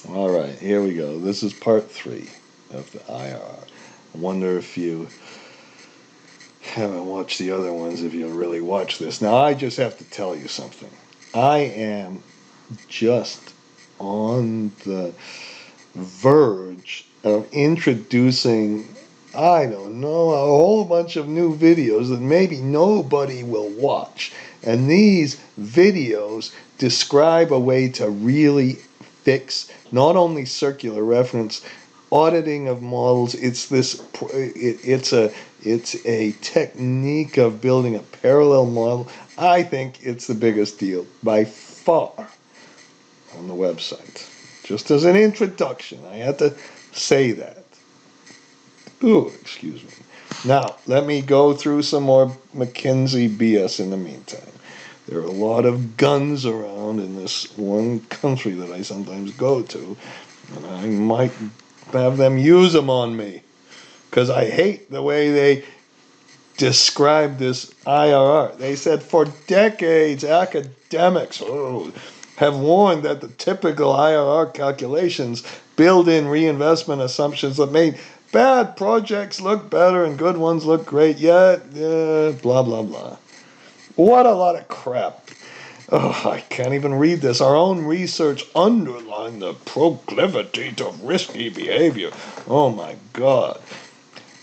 All right, here we go. This is part 3 of the IRR. I wonder if you haven't watched the other ones, if you'll really watch this. Now, I just have to tell you something. I am just on the verge of introducing, I don't know, a whole bunch of new videos that maybe nobody will watch. And these videos describe a way to really fix not only circular reference, auditing of models. It's a technique of building a parallel model. I think it's the biggest deal by far on the website. Just as an introduction, I had to say that. Ooh, excuse me. Now, let me go through some more McKinsey BS in the meantime. There are a lot of guns around in this one country that I sometimes go to, and I might have them use them on me, because I hate the way they describe this IRR. They said for decades, academics have warned that the typical IRR calculations build in reinvestment assumptions that made bad projects look better and good ones look great, yet blah, blah, blah. What a lot of crap. Oh, I can't even read this. Our own research underlined the proclivity to risky behavior. Oh my God.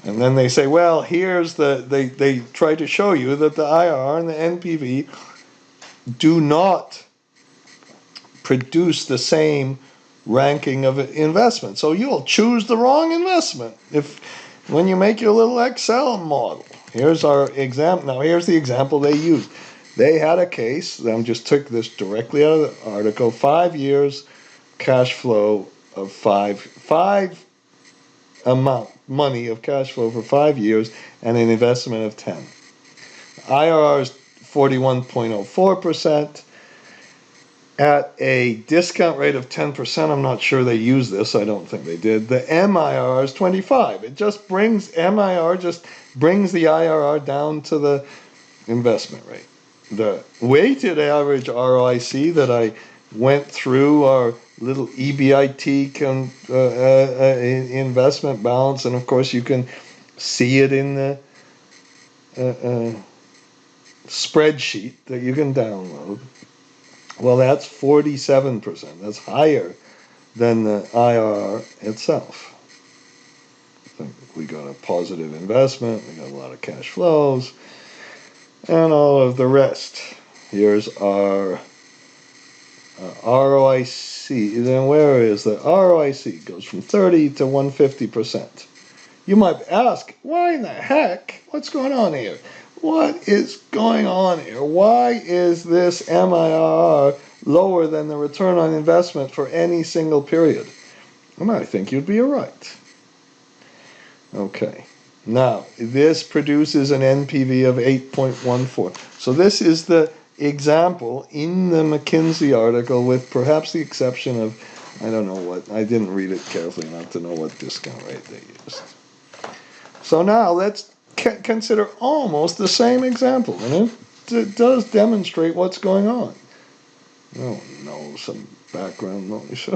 And then they say, well, here's they try to show you that the IRR and the NPV do not produce the same ranking of investment. So you'll choose the wrong investment when you make your little Excel model. Here's our example. Now here's the example they used. They had a case, I just took this directly out of the article, 5 years cash flow of five amount money of cash flow for 5 years and an investment of 10. IRR is 41.04%. At a discount rate of 10%, I'm not sure they used this, I don't think they did. The MIRR is 25. MIR just brings the IRR down to the investment rate. The weighted average ROIC that I went through our little EBIT investment balance, and of course you can see it in the spreadsheet that you can download. Well, that's 47%. That's higher than the IRR itself. We got a positive investment, we got a lot of cash flows, and all of the rest. Here's our ROIC. Then where is the ROIC? It goes from 30 to 150%. You might ask, why in the heck? What's going on here? What is going on here? Why is this MIRR lower than the return on investment for any single period? And I think you'd be right. Okay. Now, this produces an NPV of 8.14. So this is the example in the McKinsey article, with perhaps the exception of, I don't know what, I didn't read it carefully enough to know what discount rate they used. So now let's consider almost the same example, and it does demonstrate what's going on. Oh no, some background noise.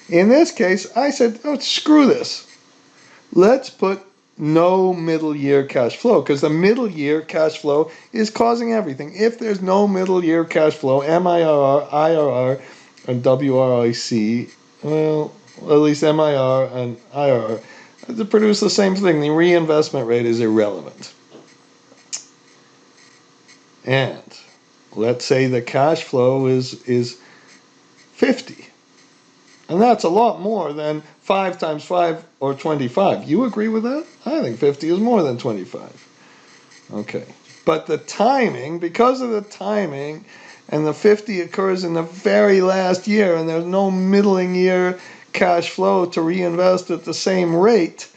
In this case, I said, oh, screw this. Let's put no middle year cash flow, because the middle year cash flow is causing everything. If there's no middle year cash flow, MIRR, IRR, and WROIC, well, at least MIR and IRR, to produce the same thing. The reinvestment rate is irrelevant. And let's say the cash flow is 50. And that's a lot more than 5 times 5 or 25. You agree with that? I think 50 is more than 25. Okay. But the timing, because of the timing, and the 50 occurs in the very last year, and there's no middling year cash flow to reinvest at the same rate,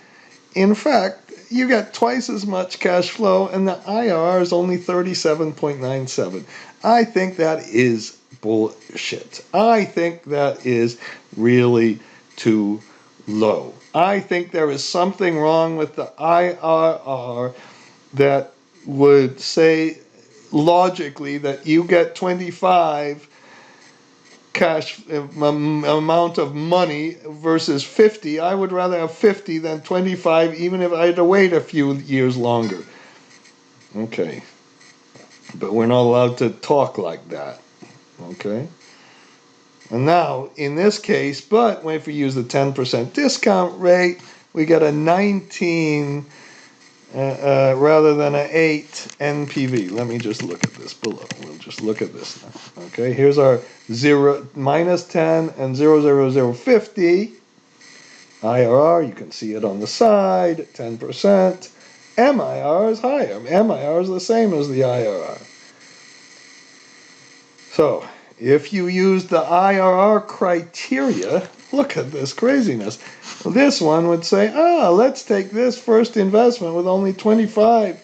in fact, you get twice as much cash flow, and the IRR is only 37.97. I think that is bullshit. I think that is really too low. I think there is something wrong with the IRR that would say logically that you get 25 cash amount of money versus 50, I would rather have 50 than 25, even if I had to wait a few years longer. Okay. But we're not allowed to talk like that. Okay. And now, in this case, but if we use the 10% discount rate, we get a 19 rather than an 8 NPV. Let me just look at this below. We'll just look at this now. Okay, here's our minus 10 and 0.00050 IRR. You can see it on the side, 10%. MIR is higher. MIR is the same as the IRR. So, if you use the IRR criteria, look at this craziness. This one would say, let's take this first investment with only 25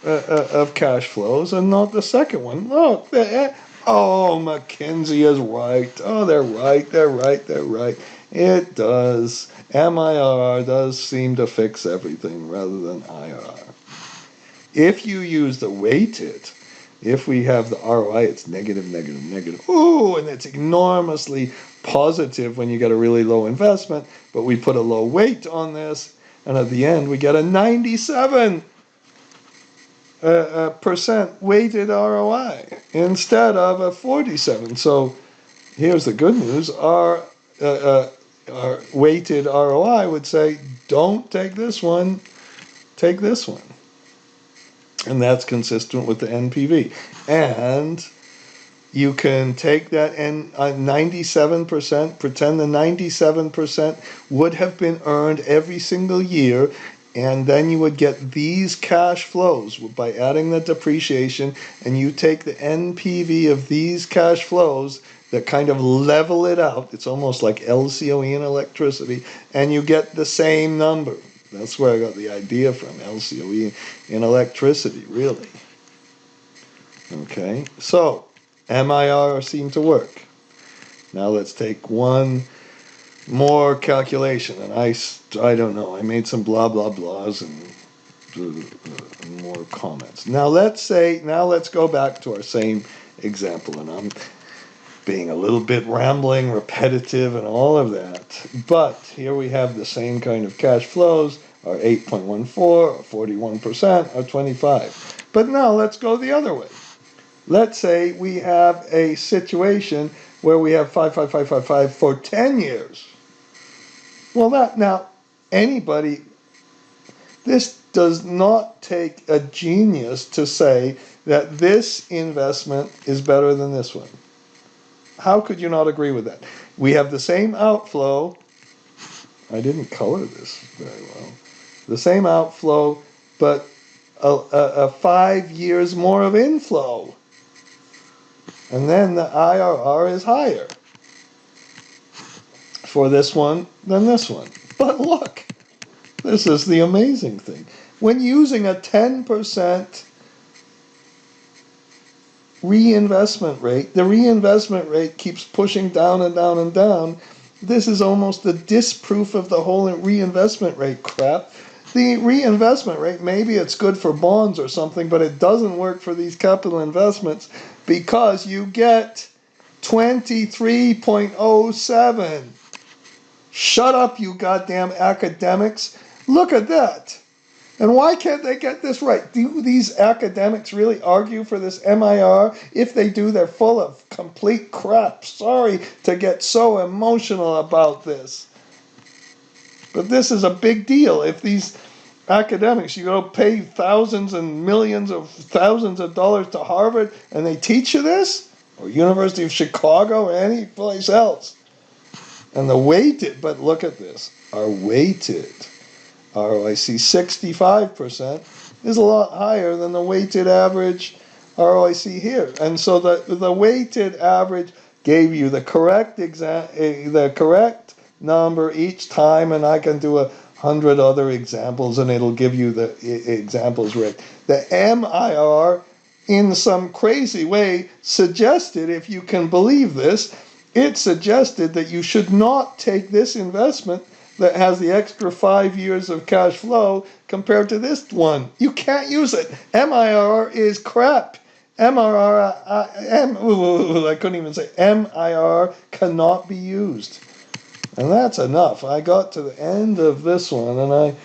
of cash flows and not the second one. Look, McKinsey is right. Oh, they're right. It does. MIR does seem to fix everything rather than IRR. If you use the weighted, if we have the ROI, it's negative. Ooh, and it's enormously positive when you get a really low investment, but we put a low weight on this, and at the end we get a 97% weighted ROI instead of a 47. So here's the good news. Our weighted ROI would say, don't take this one, take this one. And that's consistent with the NPV. And you can take that 97%, pretend the 97% would have been earned every single year, and then you would get these cash flows by adding the depreciation, and you take the NPV of these cash flows that kind of level it out. It's almost like LCOE in electricity, and you get the same number. That's where I got the idea from, LCOE in electricity, really. Okay, so MIR seemed to work. Now let's take one more calculation, and I don't know, I made some blah blah blahs and more comments. Now let's go back to our same example, and I'm being a little bit rambling, repetitive, and all of that. But here we have the same kind of cash flows, our 8.14, or 41%, or 25. But now let's go the other way. Let's say we have a situation where we have 5 for 10 years. Well, this does not take a genius to say that this investment is better than this one. How could you not agree with that? We have the same outflow. I didn't color this very well. The same outflow, but a 5 years more of inflow. And then the IRR is higher for this one than this one. But look, this is the amazing thing. When using a 10% reinvestment rate, the reinvestment rate keeps pushing down and down and down. This is almost the disproof of the whole reinvestment rate crap. The reinvestment rate, maybe it's good for bonds or something, but it doesn't work for these capital investments because you get 23.07. Shut up, you goddamn academics. Look at that. And why can't they get this right? Do these academics really argue for this MIR? If they do, they're full of complete crap. Sorry to get so emotional about this. But this is a big deal. If these academics, you go pay thousands and millions of thousands of dollars to Harvard and they teach you this, or University of Chicago or any place else. And the weighted, but look at this, our weighted ROIC 65% is a lot higher than the weighted average ROIC here. And so the weighted average gave you the correct number each time, and I can do 100 other examples and it'll give you the examples right. The MIR, in some crazy way, suggested, if you can believe this, it suggested that you should not take this investment that has the extra 5 years of cash flow compared to this one. You can't use it. MIR is crap. I couldn't even say MIR cannot be used. And that's enough. I got to the end of this one, and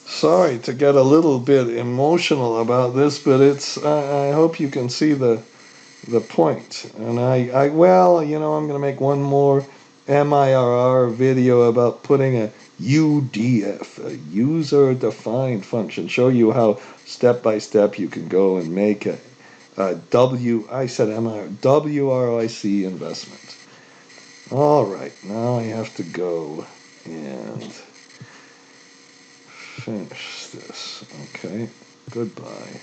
sorry to get a little bit emotional about this, but I hope you can see the point. And well, I'm going to make one more MIRR video about putting a UDF, a user-defined function, show you how step by step you can go and make I said MIR, WROIC investment. All right, now I have to go and finish this. Okay, goodbye.